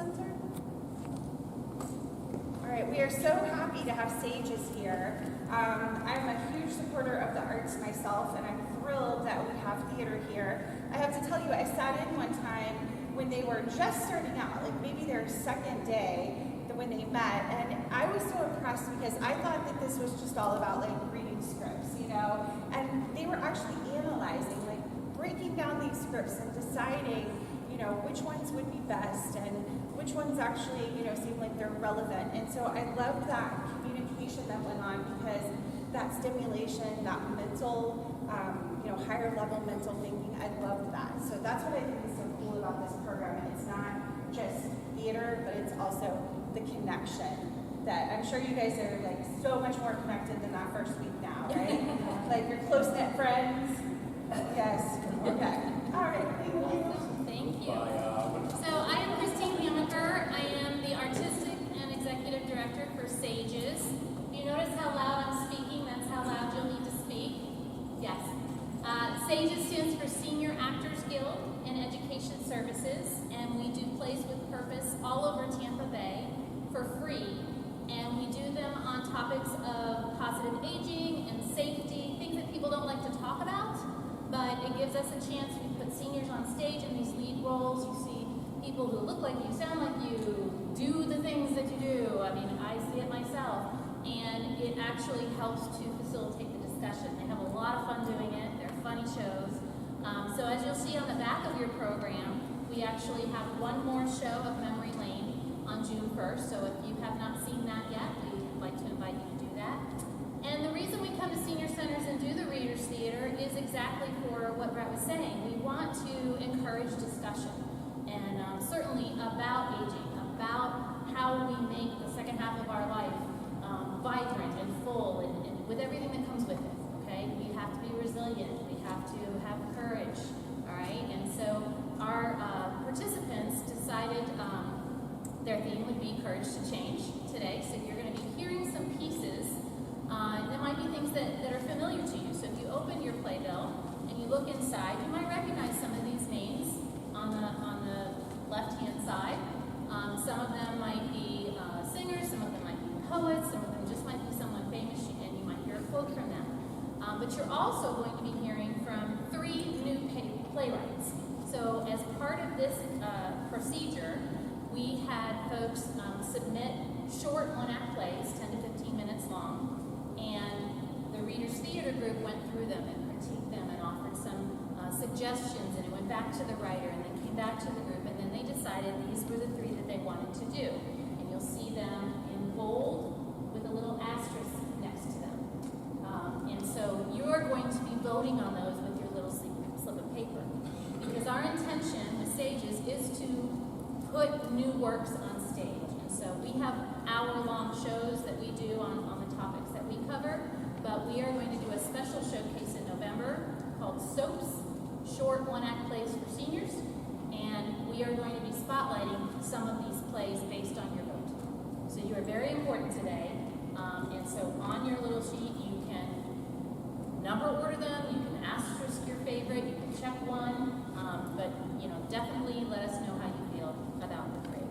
Center? All right, we are so happy to have Sages here. I'm a huge supporter of the arts myself, and I'm thrilled that we have theater here. I have to tell you, I sat in one time when they were just starting out, like maybe their second day when they met, and I was so impressed because I thought that this was just all about like reading scripts, you know, and they were actually analyzing, like breaking down these scripts and deciding, you know, which ones would be best and which ones actually, you know, seem like they're relevant. And so I love that communication that went on because that stimulation, that mental, you know, higher level mental thinking, I loved that. So that's what I think is so cool about this program. And it's not just theater, but it's also the connection that I'm sure you guys are like so much more connected than that first week now, right? Like you're close-knit friends. Yes. Okay. All right. Thank you. So I am Christine Hammaker. I am the Artistic and Executive Director for Sages. If you notice how loud I'm speaking, that's how loud you'll need to speak. Yes. Sages stands for Senior Actors Guild and Education Services, and we do plays with purpose all over Tampa Bay for free. And we do them on topics of positive aging and safety, things that people don't like to talk about. But it gives us a chance. We put seniors on stage in these lead roles. You see people who look like you, sound like you, do the things that you do. I mean, I see it myself. And it actually helps to facilitate the discussion. They have a lot of fun doing it. They're funny shows. So as you'll see on the back of your program, we actually have one more show of Memory Lane on June 1st. So if you have not seen that yet, we'd like to invite you to do that. And the reason we come to senior centers and do the Readers Theater is exactly for what Brett was saying. We want to encourage discussion, and certainly about aging, about how we make the second half of our life vibrant and full, and with everything that comes with it, okay? We have to be resilient. We have to have courage, all right? And so our participants decided their theme would be Courage to Change today, so you're going to be hearing some pieces. There might be things that are familiar to you. So if you open your playbill and you look inside, you might recognize some of these names on the left-hand side. Some of them might be singers, some of them might be poets, some of them just might be someone famous, and you might hear a quote from them. But you're also going to be hearing from 3 new playwrights. So as part of this procedure, we had folks submit short one-act plays, 10 to 15 minutes long. And the Readers Theater group went through them and critiqued them and offered some suggestions, and it went back to the writer and then came back to the group, and then they decided these were the 3 that they wanted to do. And you'll see them in bold with a little asterisk next to them. And so you're going to be voting on those with your little slip of paper. Because our intention with Sages is to put new works on stage. And so we have hour-long shows that we do on the topics that we cover, but we are going to do a special showcase in November called Soaps, short one-act plays for seniors, and we are going to be spotlighting some of these plays based on your vote. So you are very important today, and so on your little sheet you can number order them, you can asterisk your favorite, you can check one, but you know, definitely let us know how you feel about the grade.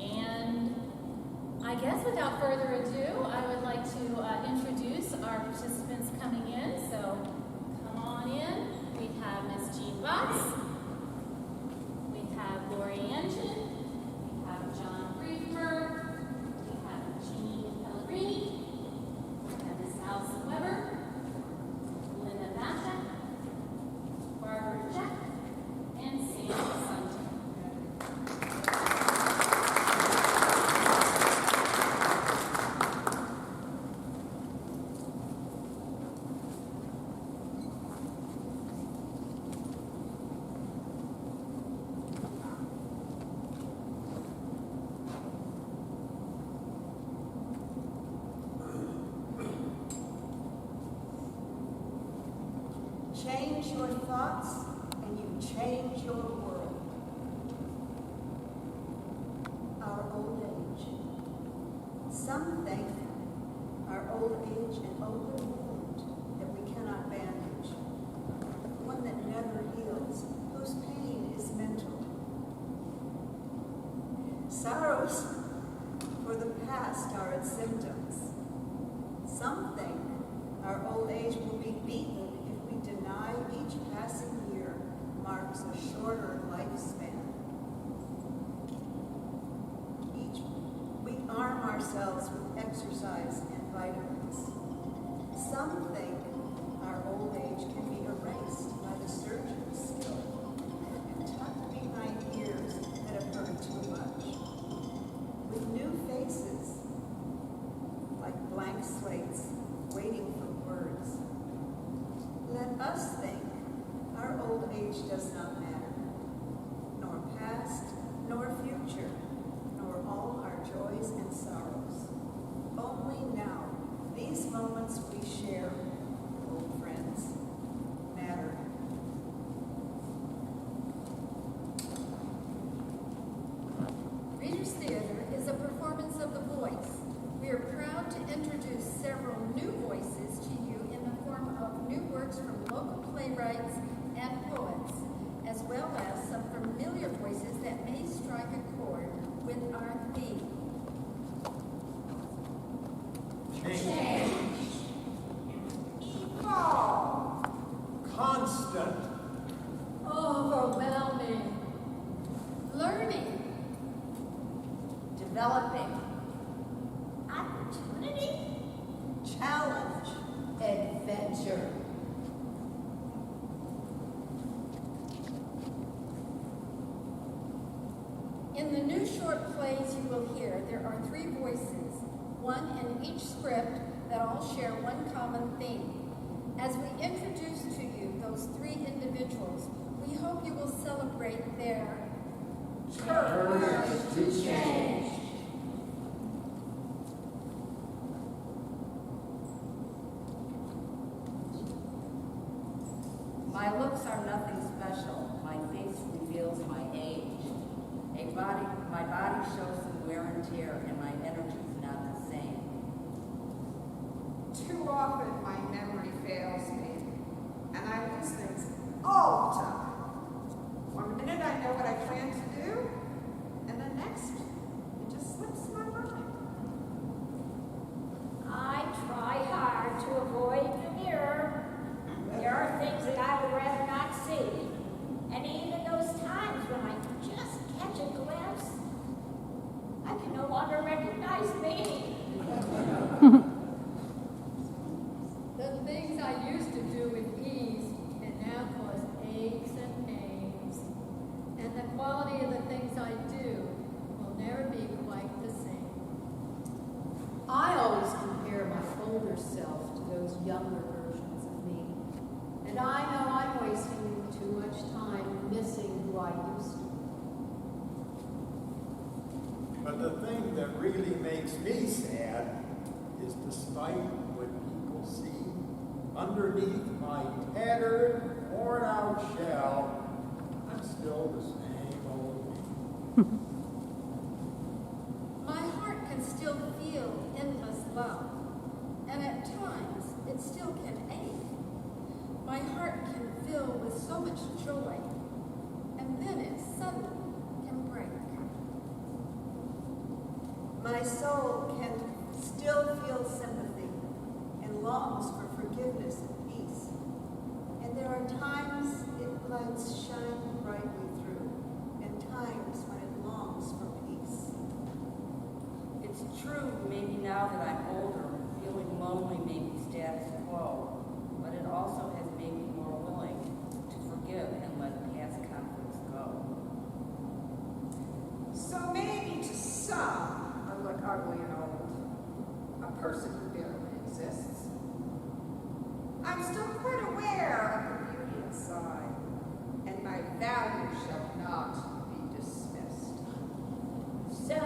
And I guess without further ado, I would like to introduce our participants coming in. So come on in. We have Miss Jean Butts. We have Lori Engine. We have John Friedberg. We have Jean Pellegrini. We have Miss Allison Weber. Linda Bashak. Barbara Jack. And Sam Sunton. Change your thoughts and you change your world. Our old age. Some think our old age an older wound that we cannot bandage, one that never heals, whose pain is mental. Sorrows for the past are its symptoms. Some think our old age will be beaten if we deny each passing year marks a shorter lifespan. We arm ourselves with exercise and vitamins. Some think our old age can be erased by the surgeon's skill and tucked behind ears that have heard too much. With new faces, like blank slates, waiting for words. Let us think our old age does not matter, nor past, nor future, nor all our joys and sorrows. Only now, these moments we share, old friends, matter. Reader's Theater is a performance of the voice. We are proud to introduce several new voices to you in the form of new works from local playwrights and poets, as well as some familiar voices that may strike a chord with our theme. Change. Evolve. Constant. Overwhelming. Learning. Developing, Opportunity. challenge, Adventure. In the new short plays you will hear, there are 3 voices, one in each script that all share one common theme. As we introduce to you those 3 individuals, we hope you will celebrate their Courage to change. My looks are nothing special. My face reveals my age. My body shows some wear and tear, and my energy's not the same. Too often my memory fails me, and I lose things all the time. One minute I know what I plan to do, and the next, it just slips my mind. I try hard to avoid the mirror. There are things that I would rather not see. And even those times when I just catch a glimpse, I can no longer recognize me. The things I used to do with ease can now cause aches and pains. And the quality of the things I do will never be quite the same. I always compare my older self to those younger versions of me. And I know I'm wasting too much time missing who I used to be. But the thing that really makes me sad is despite what people see, underneath my tattered, worn out shell, I'm still the same old me. My heart can still feel endless love, and at times it still can ache. My heart can fill with so much joy, and then it suddenly can break. My soul can still feel sympathy and longs for forgiveness and peace. And there are times it lights shine brightly through, and times when it longs for peace. It's true, maybe now that I'm older, feeling lonely may be status quo, but it also has made me more willing to forgive and let past conflicts go. So maybe to some, I look ugly and old, a person who barely exists. I'm still quite aware of the beauty inside, and my value shall not be dismissed. So,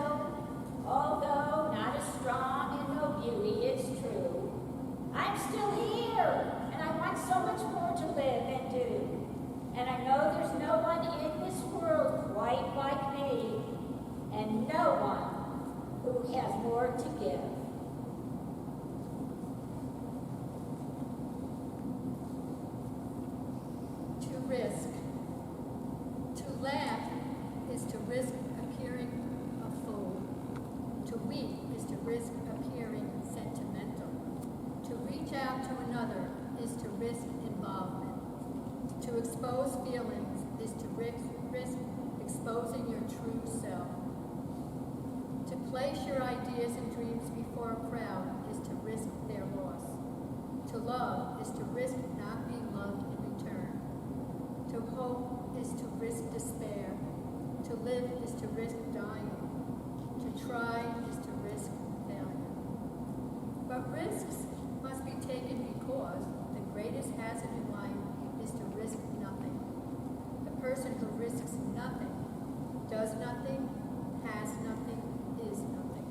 although not as strong and no beauty, it's true, I'm still here, and I want so much more to live and do. And I know there's no one in this world quite like me, and no one who has more to give. expose feelings is to risk exposing your true self. To place your ideas and dreams before a crowd is to risk their loss. To love is to risk not being loved in return. To hope is to risk despair. To live is to risk dying. To try is to risk failure. But risks must be taken because the greatest hazard in life is to risk nothing. The person who risks nothing, does nothing, has nothing, is nothing.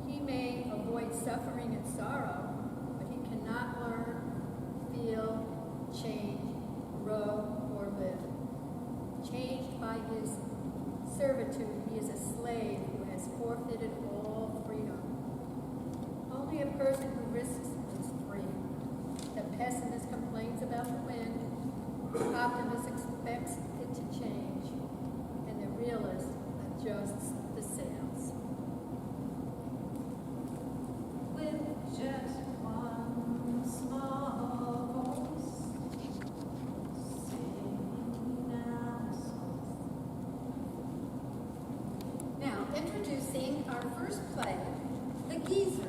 He may avoid suffering and sorrow, but he cannot learn, feel, change, grow, or live. Changed by his servitude, he is a slave who has forfeited all freedom. Only a person who risks is free. The pessimist complains about the wind, the optimist expects it to change, and the realist adjusts the sails. With just one small voice, singing out a song. Now, introducing our first play, The Geezers.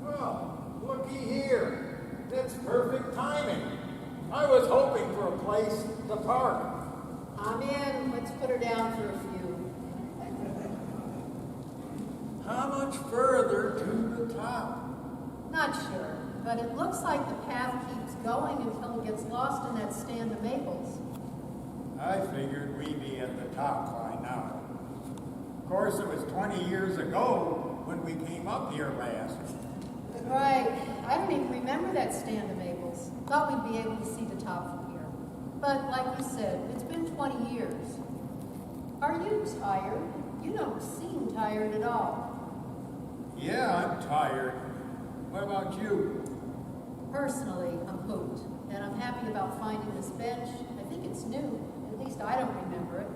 Oh, looky here. That's perfect timing. I was hoping for a place to park. I'm in. Let's put her down for a few. How much further to the top? Not sure, but it looks like the path keeps going until it gets lost in that stand of maples. I figured we'd be at the top by now. Of course, it was 20 years ago when we came up here last. Right. I don't even remember that stand of maples. Thought we'd be able to see the top from here. But like you said, it's been 20 years. Are you tired? You don't seem tired at all. Yeah, I'm tired. What about you? Personally, I'm hooked, and I'm happy about finding this bench. I think it's new. At least I don't remember it.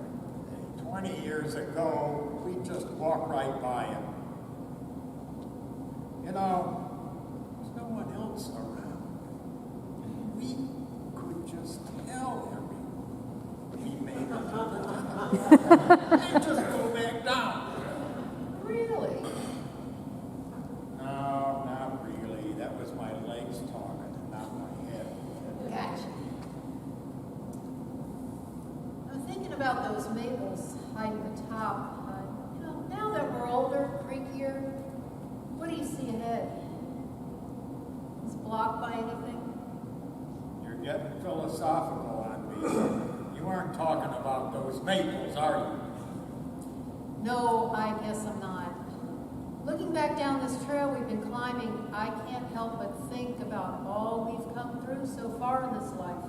20 years ago, we just walked right by it. You know, there's no one else around. We could just tell everyone we made it to the top. And just go back down. Really? No, not really. That was my legs talking and not my head. Gotcha. I'm thinking about those maples hiding at the top. Now that we're older, creakier, what do you see ahead? Is it blocked by anything? You're getting philosophical on me. You aren't talking about those maples, are you? No, I guess I'm not. Looking back down this trail we've been climbing, I can't help but think about all we've come through so far in this life.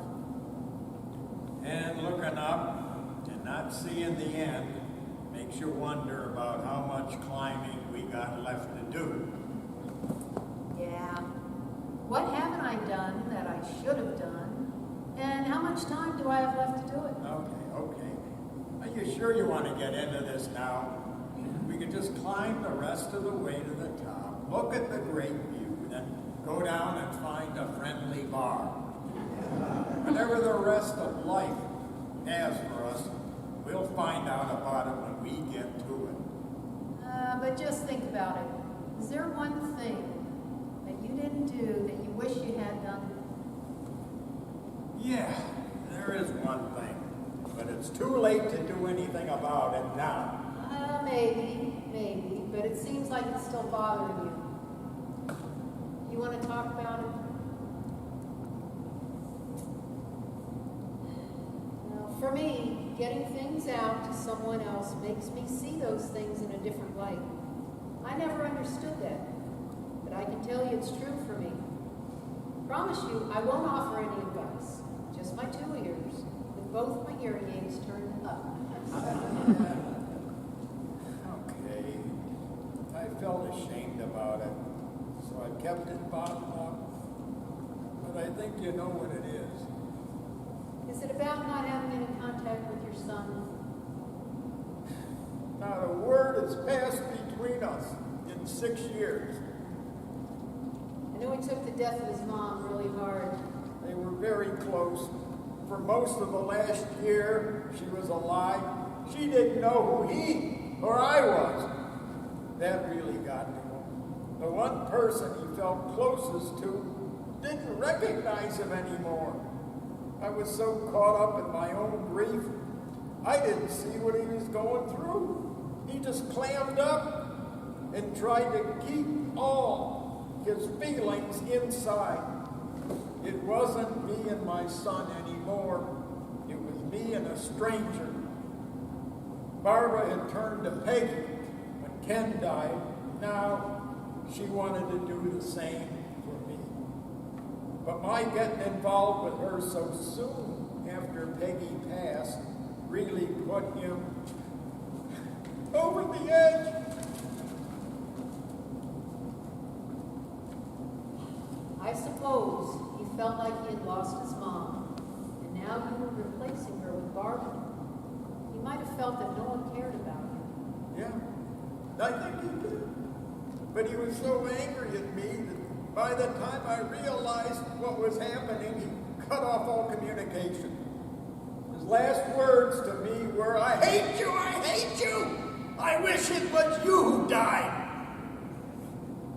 And looking up and not seeing the end makes you wonder about how much climbing we got left to do. Yeah. What haven't I done that I should have done? And how much time do I have left to do it? Okay. Are you sure you want to get into this now? We could just climb the rest of the way to the top, look at the great view, then go down and find a friendly bar. Whatever the rest of life has for us, we'll find out about it when we get to it. But just think about it. Is there one thing that you didn't do that you wish you had done? Yeah, there is one thing, but it's too late to do anything about it now. Maybe, but it seems like it's still bothering you. You want to talk about it? Well, for me, getting things out to someone else makes me see those things in a different light. I never understood that, but I can tell you it's true for me. Promise you, I won't offer any advice. Just my 2 ears, with both my hearing aids turned up. Okay. I felt ashamed about it, so I kept it bottled up. But I think you know what it is. your son? Not a word has passed between us in 6 years. I know he took the death of his mom really hard. They were very close. For most of the last year she was alive, she didn't know who he or I was. That really got to him. The one person he felt closest to didn't recognize him anymore. I was so caught up in my own grief, I didn't see what he was going through. He just clammed up and tried to keep all his feelings inside. It wasn't me and my son anymore. It was me and a stranger. Barbara had turned to Peggy when Ken died. Now she wanted to do the same for me. But my getting involved with her so soon after Peggy passed really put him over the edge. I suppose he felt like he had lost his mom, and now you were replacing her with Barbara. He might have felt that no one cared about him. Yeah, I think he did. But he was so angry at me that by the time I realized what was happening, he cut off all communication. His last words to me were, "I hate you, I hate you! I wish it was you who died!"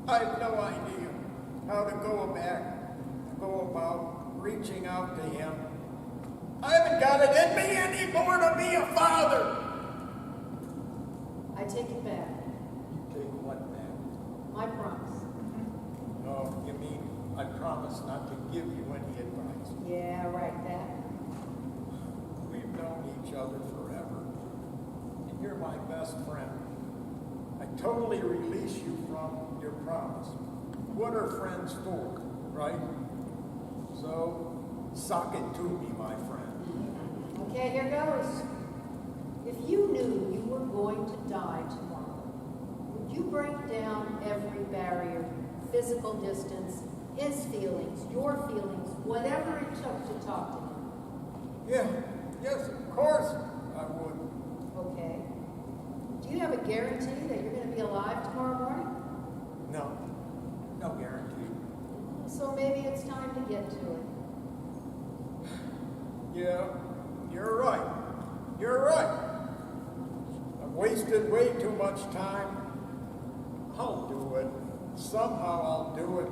I have no idea how to go about reaching out to him. I haven't got it in me anymore to be a father. I take it back. You take what back? My promise. No, you mean I promise not to give you any advice. Yeah, right, that. We've known each other forever, and you're my best friend. I totally release you from your promise. What are friends for, right? So, sock it to me, my friend. Okay, here goes. If you knew you were going to die tomorrow, would you break down every barrier, physical distance, his feelings, your feelings, whatever it took to talk to him? Yeah, yes, of course I would. Okay. Do you have a guarantee that you're going to be alive tomorrow morning? No, no guarantee. So maybe it's time to get to it. Yeah, you're right. You're right. I've wasted way too much time. I'll do it. Somehow I'll do it.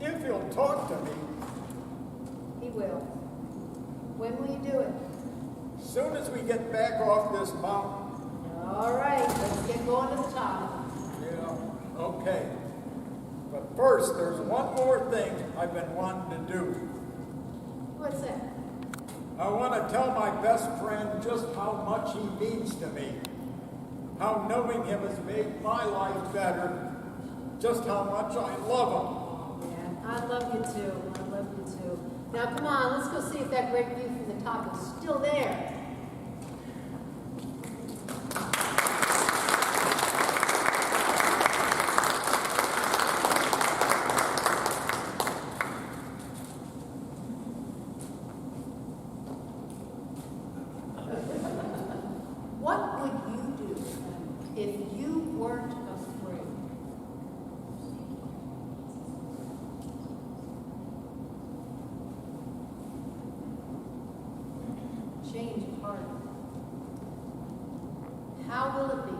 If you'll talk to me. He will. When will you do it? As soon as we get back off this mountain. All right, let's get going to the top. Yeah, okay. But first, there's one more thing I've been wanting to do. What's that? I want to tell my best friend just how much he means to me. How knowing him has made my life better. Just how much I love him. Yeah, I love you too. I love you too. Now come on, let's go see if that great view from the top is still there. What would you do if you weren't afraid? Change of heart. How will it be?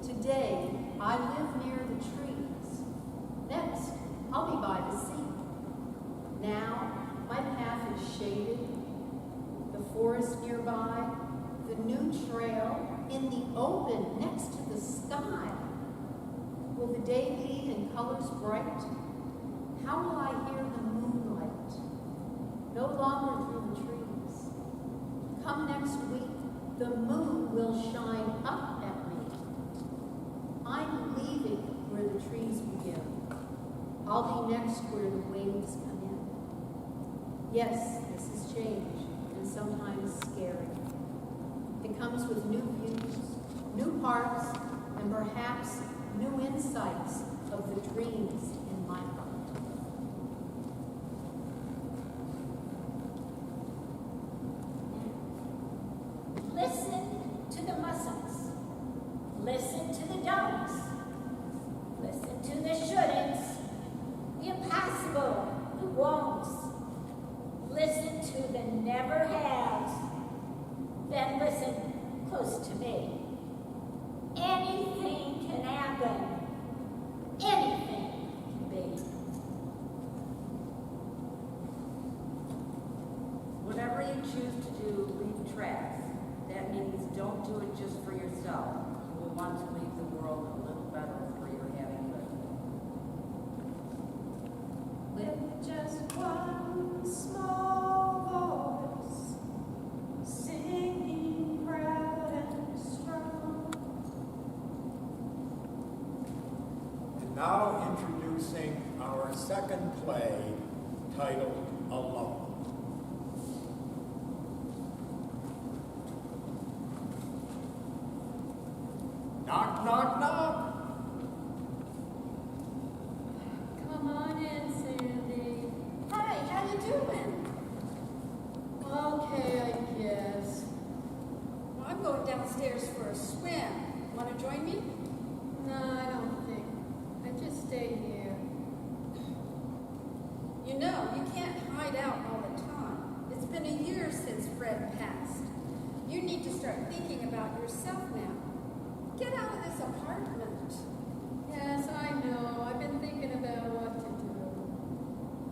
Today, I live near the trees. Next, I'll be by the sea. Now, my path is shaded. The forest nearby, the new trail in the open next to the sky. Will the day be in colors bright? How will I hear the moonlight? No longer through the trees. Come next week, the moon will shine up at me. I'm leaving where the trees begin. I'll be next where the waves come in. Yes, this is change, and sometimes scary. It comes with new views, new parts, and perhaps new insights of the dreams in my heart. Listen to the don'ts. Listen to the shouldn'ts. The impossible, the won'ts. Listen to the never haves. Then listen close to me. Anything can happen. Anything can be. Whatever you choose to do, leave tracks. That means don't do it just for yourself. You will want to leave the world a little better for your having lived. With just one small voice, singing proud and strong. And now introducing our second play titled Alone. Knock, knock, knock. Come on in, Sandy. Hi, how you doing? Okay, I guess. Well, I'm going downstairs for a swim. Want to join me? No, I don't think. I just stay here. You know, you can't hide out all the time. It's been a year since Fred passed. You need to start thinking about yourself now. Get out of this apartment. Yes, I know. I've been thinking about what to do.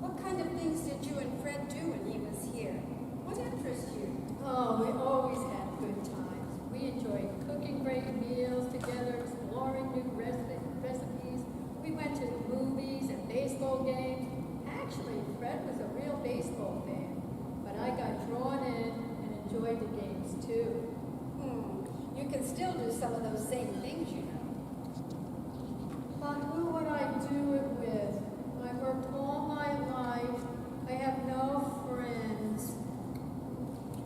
What kind of things did you and Fred do when he was here? What interests you? Oh, we always had good times. We enjoyed cooking great meals together, exploring new recipes. We went to movies and baseball games. Actually, Fred was a real baseball fan, but I got drawn in and enjoyed the games too. You can still do some of those same things, you know. But who would I do it with? I worked all my life. I have no friends.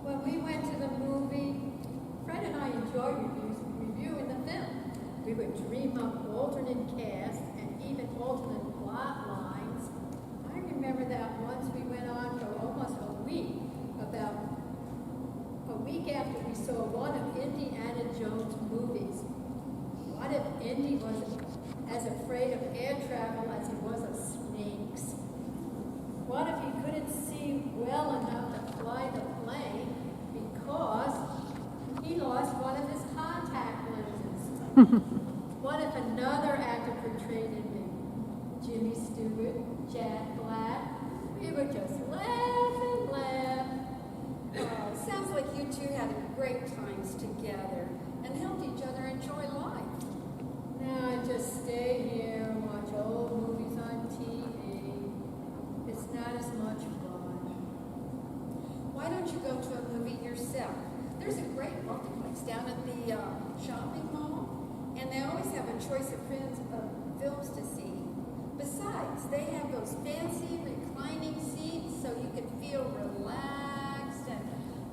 When we went to the movie, Fred and I enjoyed reviewing the film. We would dream up alternate casts and even alternate plot lines. I remember that once we went on for almost a week, about a week after we saw one of Indiana Jones' movies. What if Indy was as afraid of air travel as he was of snakes? What if he couldn't see well enough to fly the plane because he lost one of his contact lenses? What if another actor portrayed Indy? Jimmy Stewart, Jack Black? We would just laugh and laugh. Sounds like you two had great times together and helped each other enjoy life. Now I just stay here and watch old movies on TV. It's not as much fun. Why don't you go to a movie yourself? There's a great multiplex down at the shopping mall, and they always have a choice of films to see. Besides, they have those fancy reclining seats so you can feel relaxed and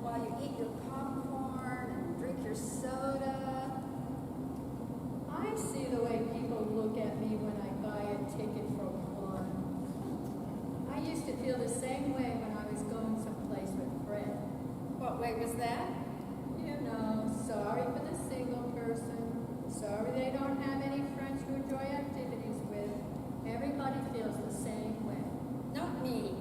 while you eat your popcorn and drink your soda. I see the way people look at me when I buy a ticket for one. I used to feel the same way when I was going someplace with Fred. What way was that? You know, sorry for the single person. Sorry they don't have any friends to enjoy activities with. Everybody feels the same way. Not me.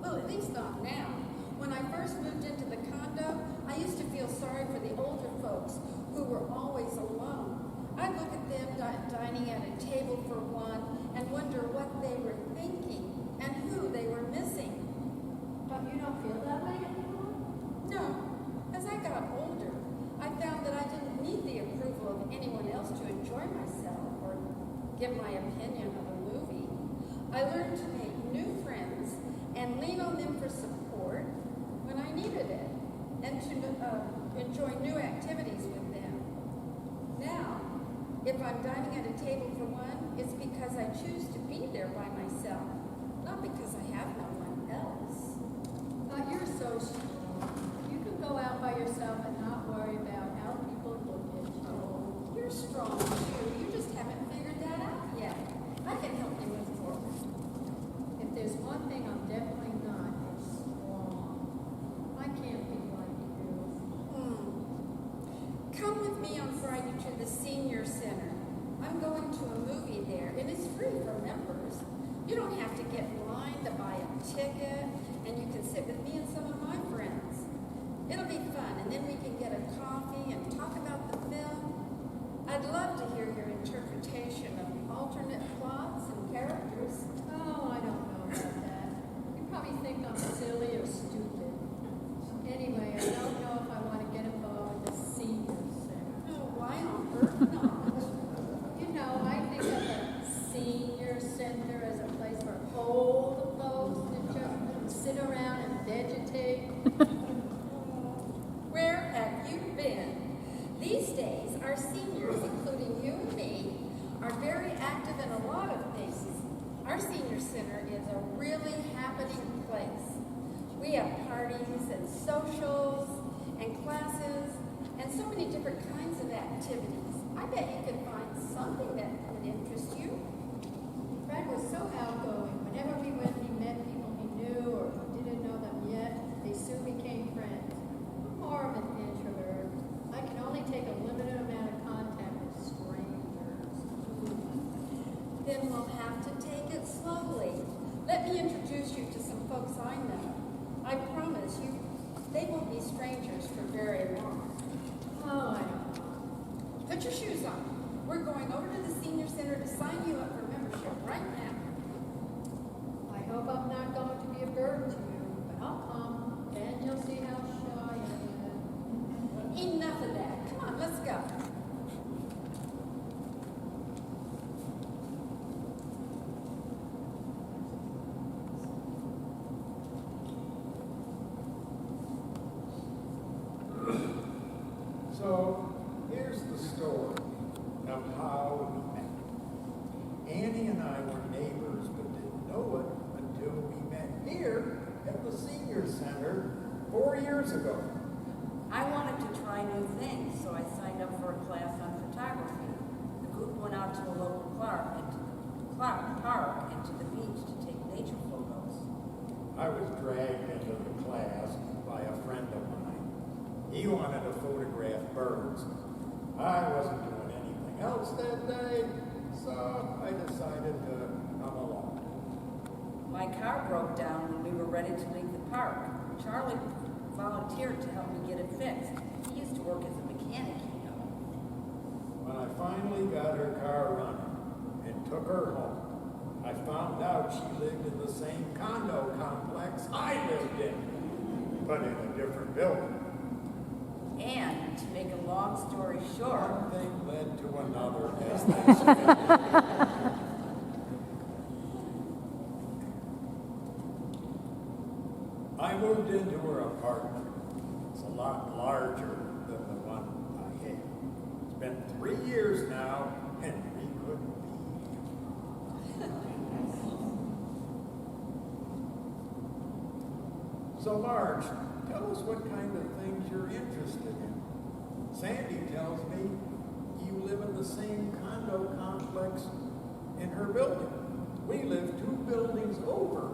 Well, at least not now. When I first moved into the condo, I used to feel sorry for the older folks who were always alone. I'd look at them dining at a table for one and wonder what they were thinking and who they were missing. But you don't feel that way anymore? No. As I got older, I found that I didn't need the approval of anyone else to enjoy myself or give my opinion of a movie. I learned to make new friends and lean on them for support when I needed it, and to enjoy new activities with them. Now, if I'm dining at a table for one, it's because I choose to be there by myself, not because I have no one else. But you're so strong. You could go out by yourself and not worry about how people look at you. Oh, you're strong too. You just haven't figured that out yet. I can help you move forward. If there's one thing I'm definitely not, it's strong. I can't be like you. Come with me on Friday to the Senior Center. I'm going to a movie there, and it's free for members. You don't have to get in line to buy a ticket, and you can sit with me and some of my friends. It'll be fun, and then we can get a coffee and talk about the film. I'd love to hear your interpretation of alternate plots and characters. Oh, I don't know about that. You probably think I'm silly or stupid. Anyway, I don't know if I want to get involved with the Senior Center. Oh, why on earth not? You know, I think of the Senior Center as a place for old folks to just sit around and vegetate. Where have you been? These days, our seniors, including you and me, are very active in a lot of things. Our Senior Center is a really happening place. We have parties and socials and classes and so many different kinds of activities. I bet you could find something that would interest you. Fred was so outgoing. Whenever we went, he met people he knew or who didn't know them yet. They soon became friends. I'm more of an introvert. I can only take a limited amount of contact with strangers. Then we'll have to take it slowly. Let me introduce you to some folks I know. I promise you, they won't be strangers for very long. Oh, I don't know. Put your shoes on. We're going over to the Senior Center to sign you up for membership right now. I hope I'm not going to be a burden to you, but I'll come. Then you'll see how shy I am. Enough of that. Come on, let's go. So, here's the story of how we met. Annie and I were neighbors, but didn't know it until we met here at the Senior Center 4 years ago. I wanted to try new things, so I signed up for a class on photography. The group went out to a local park and to the beach to take nature photos. I was dragged into the class by a friend of mine. He wanted to photograph birds. I wasn't doing anything else that day, so I decided to come along. My car broke down when we were ready to leave the park. Charlie volunteered to help me get it fixed. He used to work as a mechanic, you know. When I finally got her car running and took her home, I found out she lived in the same condo complex I lived in, but in a different building. And to make a long story short, One thing led to another, as they say. I moved into her apartment. It's a lot larger than the one I had. It's been 3 years now, and we couldn't be. So, Marge, tell us what kind of things you're interested in. Sandy tells me you live in the same condo complex in her building. We live 2 buildings over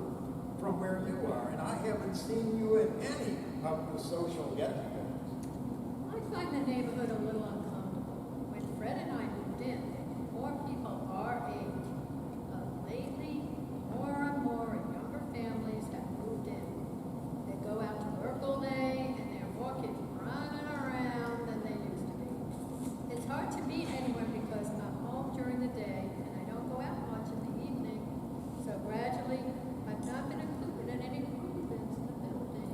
from where you are, and I haven't seen you at any of the social get-togethers. I find the neighborhood a little uncomfortable. When Fred and I moved in, more people our age. Lately, more and more younger families have moved in. They go out to work all day, and they're more kids running around than they used to be. It's hard to meet anyone because I'm home during the day, and I don't go out much in the evening. So gradually, I've not been included in any group events in the building.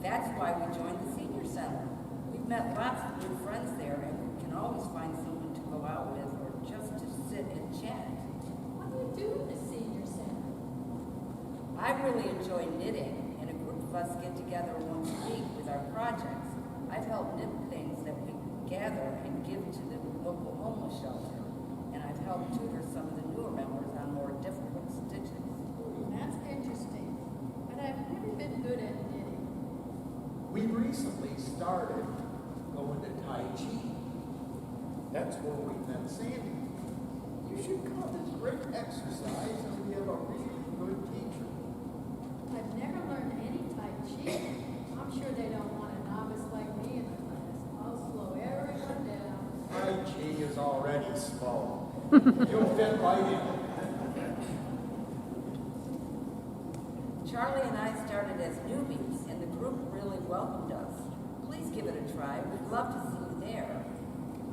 that's why we joined the Senior Center. We've met lots of new friends there, and we can always find someone to go out with or just to sit and chat. What do you do at the Senior Center? I really enjoy knitting, and a group of us get together once a week with our projects. I've helped knit things that we gather and give to the local homeless shelter, and I've helped tutor some of the newer members on more difficult stitches. That's interesting, but I've never been good at knitting. We recently started going to Tai Chi. That's where we met Sandy. You should come. It's great exercise, and we have a really good teacher. I've never learned any Tai Chi. I'm sure they don't want a novice like me in the class. I'll she is already small. You'll fit right in. Charlie and I started as newbies, and the group really welcomed us. Please give it a try. We'd love to see you there.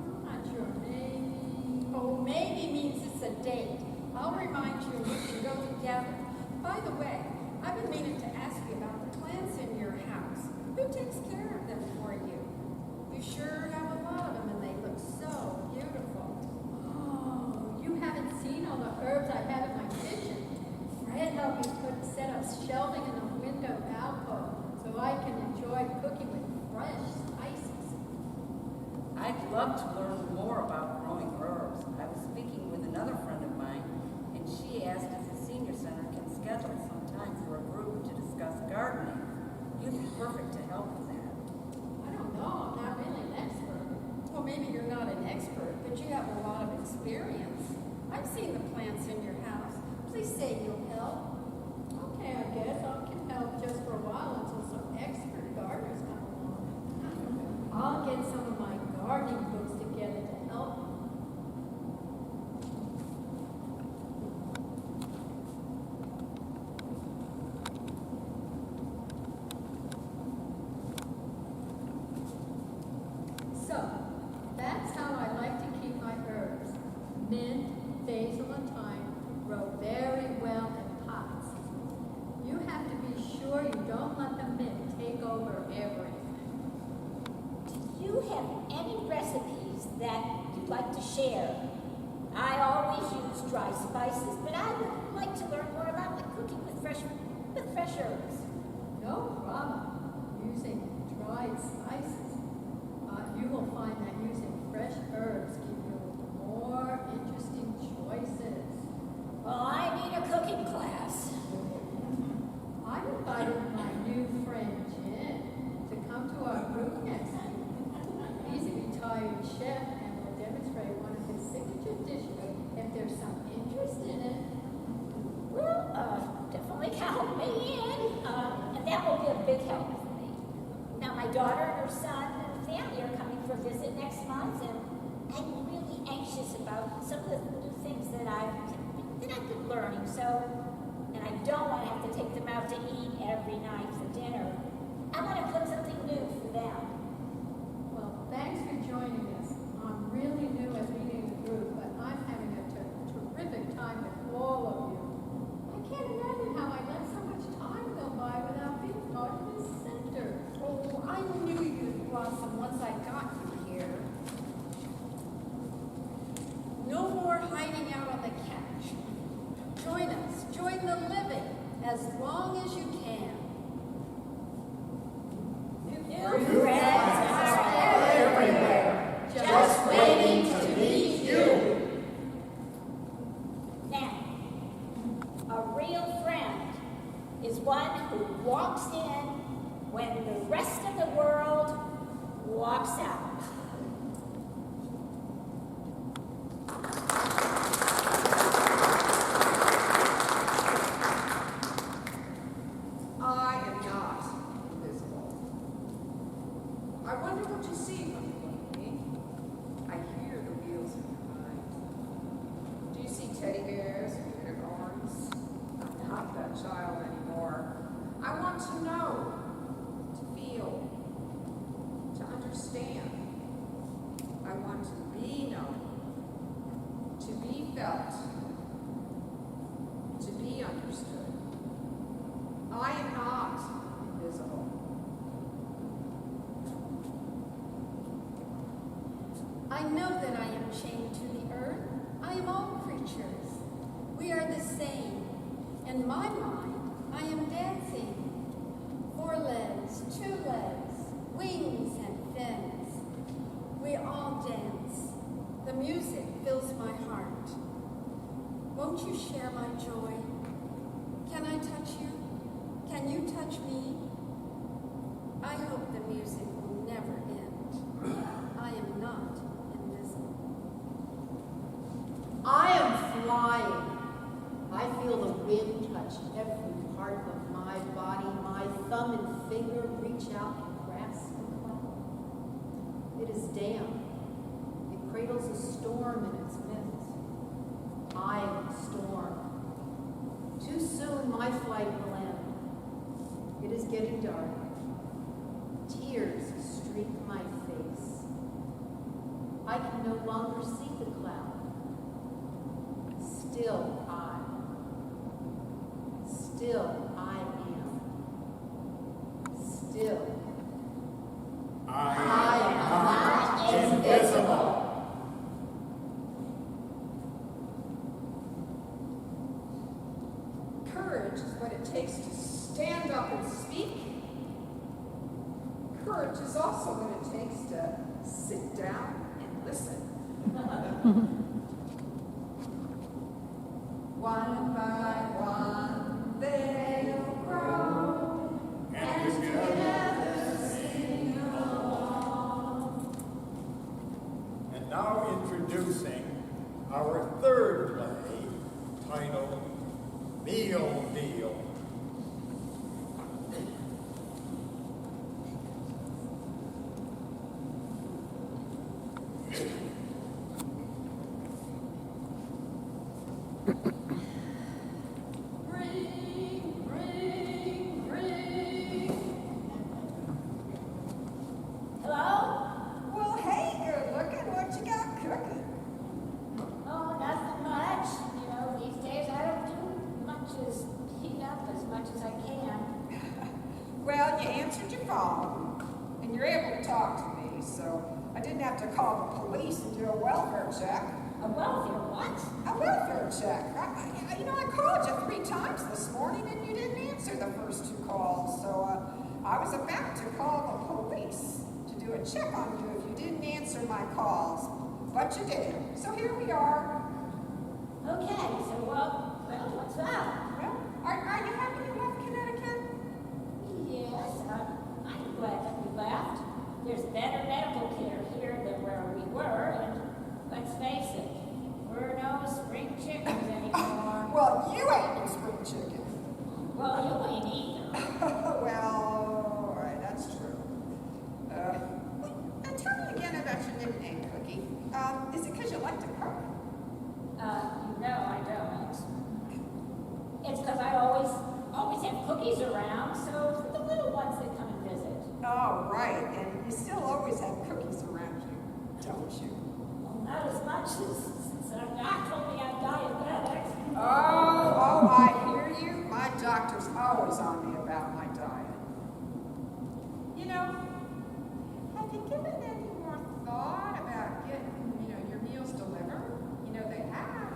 I'm not sure, maybe. Oh, maybe means it's a date. I'll remind you we can go together. By the way, I've been meaning to ask you about the plants in your house. Who takes care of them for you? You sure have a lot of them, and they look so beautiful. Oh, you haven't seen all the herbs I have in my kitchen. Fred helped me set up shelving in the window alcove so I can enjoy cooking with fresh spices. I'd love to learn more about growing herbs. I was speaking with another friend of mine, and she asked if the senior center can schedule some time for a group to discuss gardening. You'd be perfect to help with that. I don't know, I'm not really an expert. Well, maybe you're not an expert, but you have a lot of experience. I've seen the plants in your house. Please say you'll help. Okay, I guess I can help just for a while until some expert gardeners come along. I'll get some of my gardening books together to help. So, that's how I like to keep my herbs. Mint, basil, and thyme grow very well in pots. You have to be sure you don't let the mint take over everything. Do you have any recipes that you'd like to share? I always use dry spices, but I would like to learn more about the cooking with fresh herbs. No problem using dried spices. You will find that using fresh herbs give you more interesting choices. Well, I need a cooking class. I invited my new friend Jen to come to our group next week. He's a retired chef and will demonstrate one of his signature dishes if there's some interest in it. Well, definitely count me in, and that will be a big help for me. Now, my daughter and her son and family are coming for a visit next month, and I'm really anxious about some of the new things that I've been learning. So, and I don't want to have to take them out to eat every night for dinner. I want to cook something new for them. Well, thanks for joining us. I'm really new at leading the group, but I'm having a terrific time with all of you. I can't imagine how I let so much time go by without being part of this center. Oh, I knew you'd blossom once I got you here. No more hiding out on the couch. Join us. Join the living as long as you can. New friends are everywhere, just waiting to meet you. Now, a real friend is one who walks in when the rest of the world walks out. I am not invisible. I wonder what you see when you look at me. I hear the wheels in your mind. Do you see teddy bears and unicorns? I'm not that child anymore. I want to know, to feel, to understand. I want to be known, to be felt, to be understood. I am not invisible. I know that I am chained to the earth. I am all creatures. We are the same. In my mind, I am dancing. 4 legs, 2 legs, wings and fins. We all dance. The music fills my heart. Won't you share my joy? Can I touch you? Can you touch me? I hope the music will never end. I am not invisible. I am flying. I feel the wind touch every part of my body. My thumb and finger reach out and grasp the cloud. It is damp. It cradles a storm in its midst. I am the storm. Too soon my flight will end. It is getting dark. Tears streak my face. I can no longer see the cloud. Still I am. Still I am not invisible. Courage is what it takes to stand up and speak. Courage is also what it takes to sit down and listen. One by one, they'll grow, And together sing along. And now introducing our third play, titled Meal Deal. Ring, ring, ring. Hello? Well, hey, good looking. What you got cooking? Oh, nothing much. You know, these days I don't do much as heat up as much as I can. Well, you answered your phone, and you're able to talk to me, so I didn't have to call the police and do a welfare check. A welfare what? A welfare check. I called you 3 times this morning, and you didn't answer the first 2 calls, so I was about to call the police to do a check on you if you didn't answer my calls, but you did. So here we are. Okay, so well, what's that? Well, are you happy you left Connecticut? Yes, I'm glad that we left. There's better medical care here than where we were, and let's face it, we're no spring chickens anymore. Well, you ain't no spring chicken. Well, you ain't either. Well, all right, that's true. Tell me again about your nickname, Cookie. Is it because you like to cook? No, I don't. It's because I always have cookies around, so for the little ones that come and visit. Oh, right, and you still always have cookies around you, don't you? Well, not as much as since our doc told me I'm diabetic. Oh, I hear you. My doctor's always on me about my diet. You know, have you given any more thought about getting, your meals delivered? They have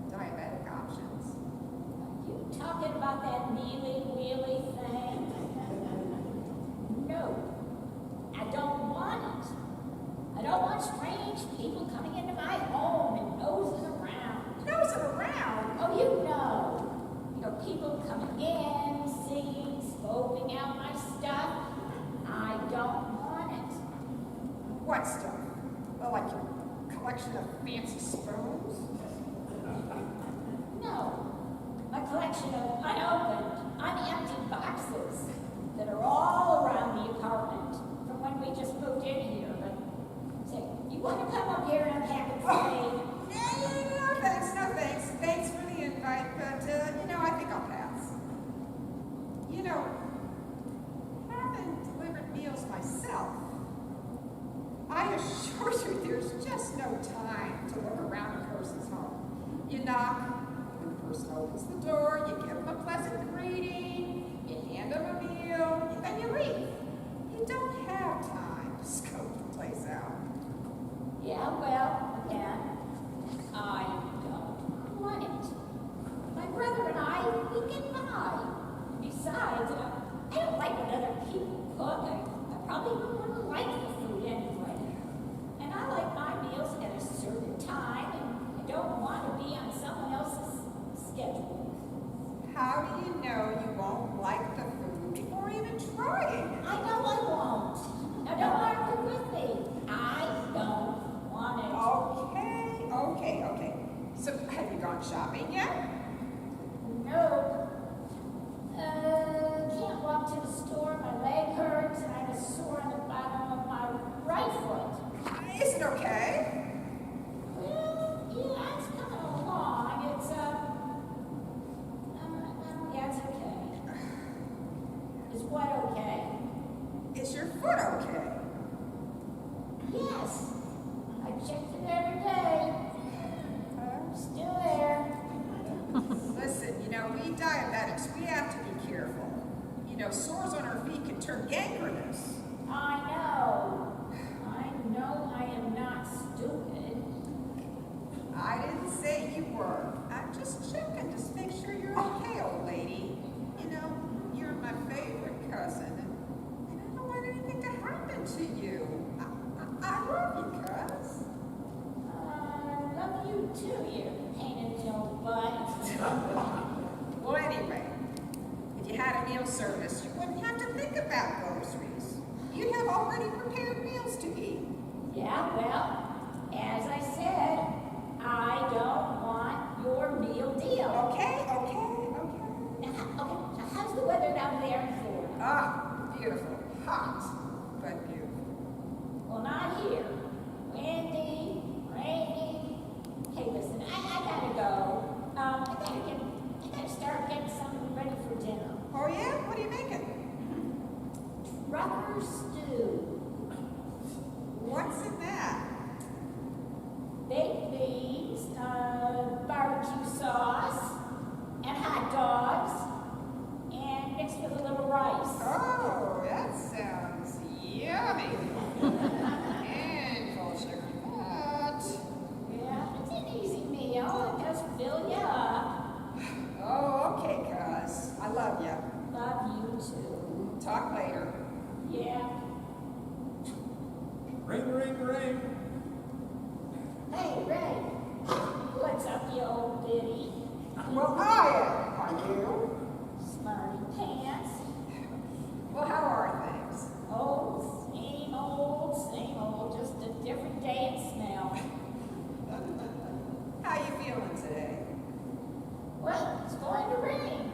diabetic options. You talking about that mealy-weely thing? No, I don't want it. I don't want strange people coming into my home and nosing around. Nosing around? Oh, you know, people coming in, seeing, scoping out my stuff. I don't want it. What stuff? Well, like your collection of fancy spoons? No, my collection of unopened, unemptied boxes that are all around the apartment from when we just moved in here. But say, you want to come up here and unpack it for me? No thanks. Thanks for the invite, but, I think I'll pass. Having delivered meals myself, I assure you there's just no time to look around a person's home. You knock, when the person opens the door, you give them a pleasant greeting, you hand them a meal, and then you leave. You don't have time to scope the place out. Yeah, well, again, I don't want it. My brother and I, we get by. Besides, I don't like when other people cook. I probably wouldn't like the food anyway. And I like my meals at a certain time, and I don't want to be on someone else's schedule. How do you know you won't like the food before even trying it? I know I won't. Now don't argue with me. I don't want it. we diabetics, we have to be careful. You know, sores on our feet can turn gangrenous. I know I am not stupid. I didn't say you were. I'm just checking to make sure you're okay, old lady. You know, you're my favorite cousin, and I don't want anything to happen to you. I love you, cuz. I love you too, you pain in the old butt. Well, anyway, if you had a meal service, you wouldn't have to think about groceries. You'd have already prepared meals to eat. Yeah, well, as I said, I don't want your meal deal. Okay. Now, how's the weather down there in Florida? Ah, beautiful. Hot, but beautiful. Well, not here. Windy, rainy. Hey, listen, I gotta go. I gotta start getting something ready for dinner. Oh yeah? What are you making? Trucker stew. What's in that? Baked beans, barbecue sauce, and hot dogs, and mixed with a little rice. Oh, that sounds yummy. And full of sugar nut. Yeah, it's an easy meal. It does fill you up. Oh, okay, cuz. I love you. Love you too. Talk later. Yeah. Ring, ring, ring. Hey, Ray. What's up, you old biddy? Well, I am. Are you? Smarty pants. Well, how are things? Oh, same old, just a different day and smell. How you feeling today? Well, it's going to rain.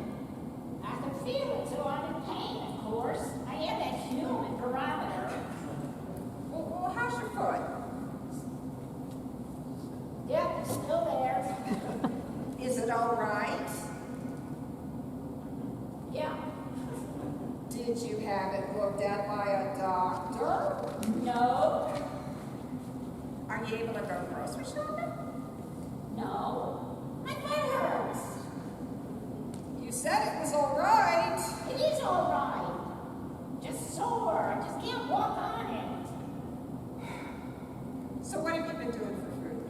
I can feel it, so I'm in pain, of course. I am that human barometer. Well, how's your foot? Yep, it's still there. Is it all right? Yeah. Did you have it looked at by a doctor? No. Are you able to go grocery shopping? No. My foot hurts. You said it was all right. It is all right. Just sore. I just can't walk on it. So what have you been doing for food?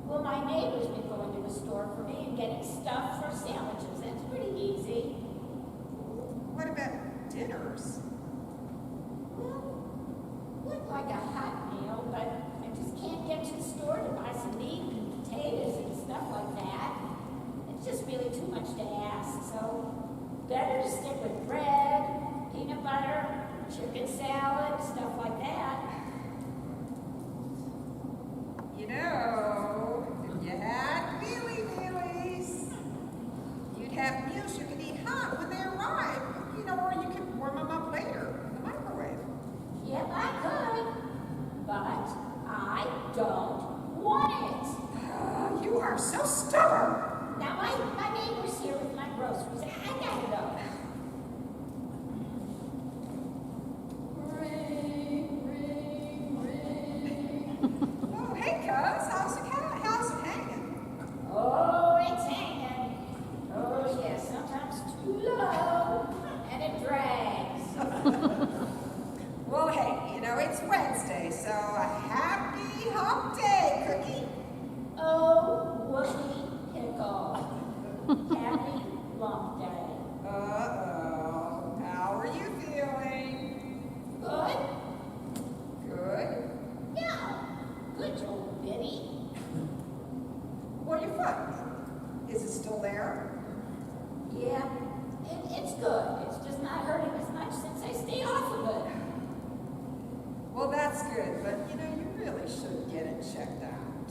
Well, my neighbor's been going to the store for me and getting stuff for sandwiches. That's pretty easy. What about dinners? Well, would like a hot meal, but I just can't get to the store to buy some meat and potatoes and stuff like that. It's just really too much to ask, so better to stick with bread, peanut butter, chicken salad, stuff like that. You know, if you had mealies, you'd have meals you could eat hot when they arrive. You know, or you could warm them up later in the microwave. Yep, I could, but I don't want it. You are so stubborn. Now, my neighbor's here with my groceries. I gotta go. Ring, ring, ring. Oh, hey, cuz, how's it hanging? Oh, it's hanging. Oh, yes, sometimes too low, and it drags. Well, hey, you know, it's Wednesday, so a happy hump day, Cookie. Oh, whoopee pickle. Happy lump day. Uh-oh. How are you feeling? Good? Good. Yeah. Good, old Biddy. Well, your foot. Is it still there? Yeah, it's good. It's just not hurting as much since I stayed off of it. Well, that's good, but you know, you really should get it checked out.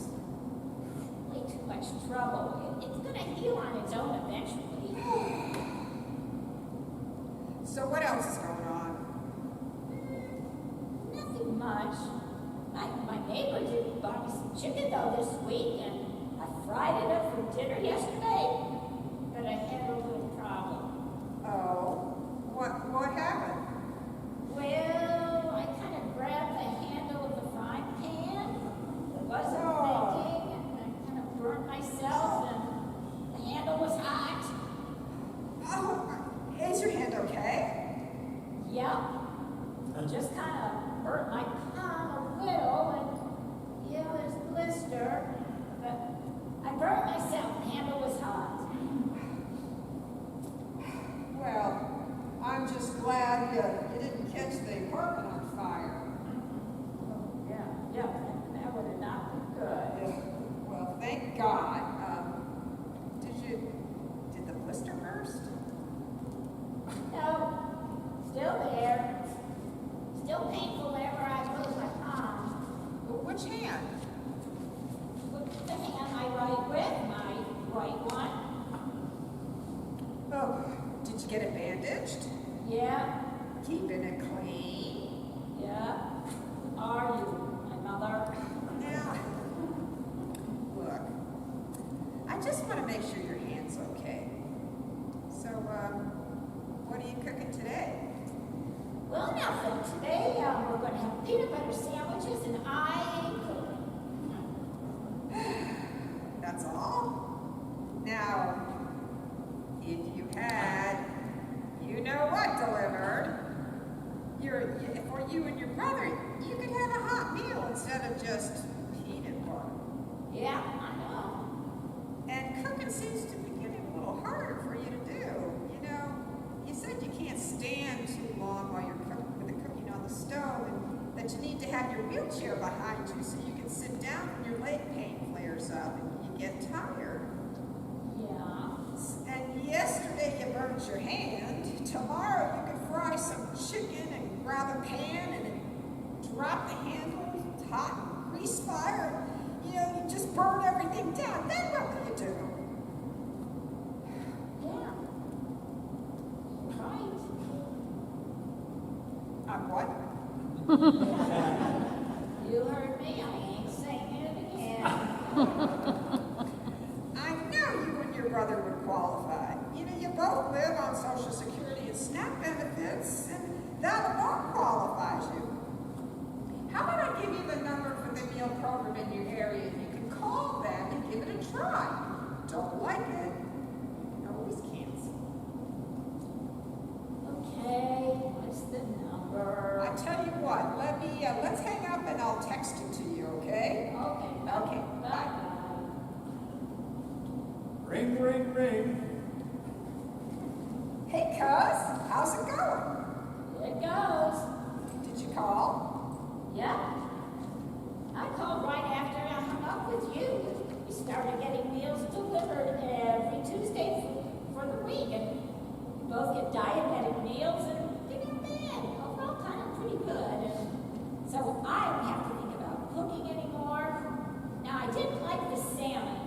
Way too much trouble. It's gonna heal on its own eventually. So what else is going on? Nothing much. My neighbor did buy me some chicken though this week, and I fried it up for dinner yesterday. But I had a little problem. Oh, what happened? Well, I kind of grabbed the handle of the frying pan. I wasn't thinking, and I kind of burnt myself, and the handle was hot. Yeah, Keeping it clean? yeah. Who are you, my mother? Now, look, I just want to make sure your hand's okay. So, what are you cooking today? Well, now, Phil, today we're going to have peanut butter sandwiches, and I ain't cooking. That's all? Now, if you had, you know what delivered, for you and your brother, you could have a hot meal instead of just peanut butter. Yeah, I know. And cooking seems to be getting a little harder for you to do. You know, you said you can't stand too long while you're cooking with the cooking on the stove, and that you need to have your wheelchair behind you so you can sit down when your leg pain flares up and you get tired. Yeah. And yesterday you burned your hand. Tomorrow you could fry some chicken and grab a pan and then drop the handle, hot and grease fire. You know, you just burn everything down. Then what will you do? Yeah. Right. What? You heard me. I ain't saying it again. I know you and your brother would qualify. You know, you both live on Social Security and SNAP benefits, and that alone qualifies you. How about I give you the number for the meal program in your area? You can call them and give it a try. Don't like it? You can always cancel. Okay, what's the number? I tell you what, let's hang up and I'll text it to you, okay? Okay. Okay, bye. Bye. Ring, ring, ring. Hey, cuz, how's it going? It goes. Did you call? Yeah. I called right after I hung up with you. We started getting meals delivered every Tuesday for the week, and we both get diabetic meals, and they're not bad. Overall, kind of pretty good. And so I don't have to think about cooking anymore. Now, I didn't like the salmon,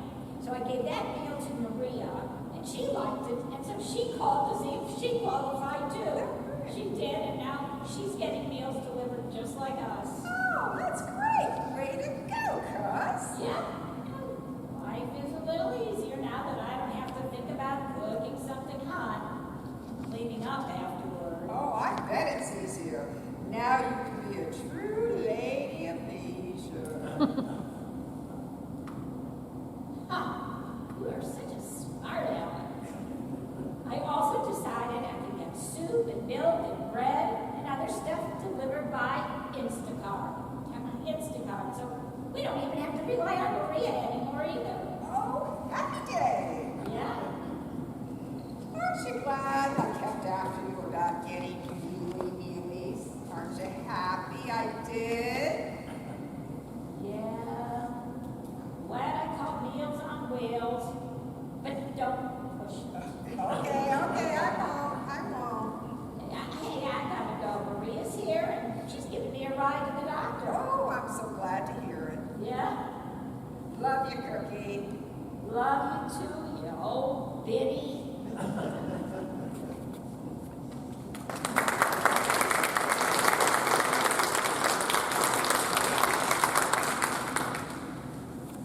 so I gave that meal to Maria, and she liked it, and so she called to see if she qualified too. She did, and now she's getting meals delivered just like us. Oh, that's great. Way to go, cuz. Yeah, life is a little easier now that I don't have to think about cooking something hot, cleaning up afterward. Oh, I bet it's easier. Now you can be a true lady of leisure. Huh, you are such a smart aleck. I also decided I could get soup and milk and bread and other stuff delivered by Instacart. Instacart, so we don't even have to rely on Maria anymore either. Oh, happy day. Yeah. Aren't you glad I kept after you about getting mealies? Aren't you happy I did? Yeah. Glad I caught Meals on Wheels, but don't push it. Okay, I won't. Hey, I gotta go. Maria's here, and she's giving me a ride to the doctor. Oh, I'm so glad to hear it. Yeah? Love you, Cookie. Love you too, you old biddy.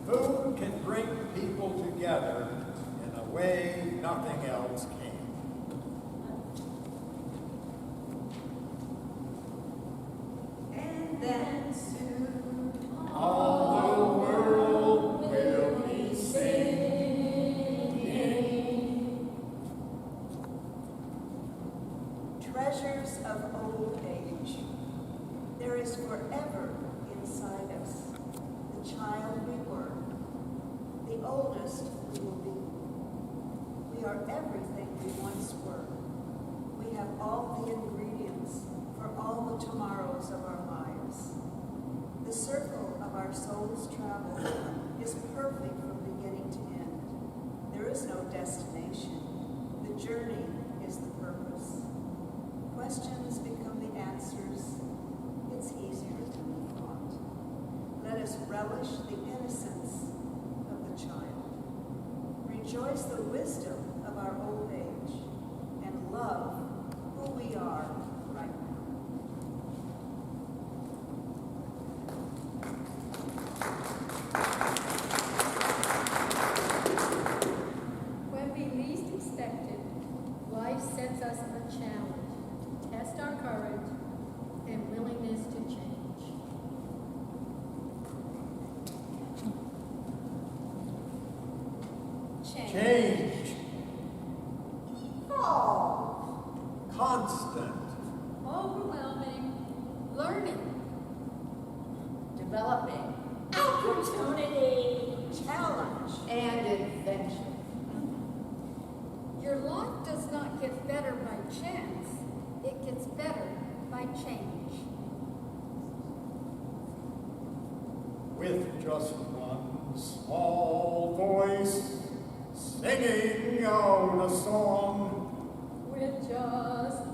Food can bring people together in a way nothing else can. And then soon All the world will be Treasures of old age. There is forever inside us the child we were, the oldest we will be. We are everything we once were. We have all the ingredients for all the tomorrows of our lives. The circle of our soul's travel is perfect from beginning to end. There is no destination. The journey is the purpose. Questions become the answers. It's easier than we thought. Let us relish the innocence of the child. Rejoice the wisdom of our old age and love who we are. are right now. When we least expect it, life sets us a challenge to test our courage and willingness to change. Change. Oh, Constant. Overwhelming, learning, Developing. Opportunity. challenge. And adventure. your life does not get better by chance, it gets better by change. With just one small voice, singing out a song. With just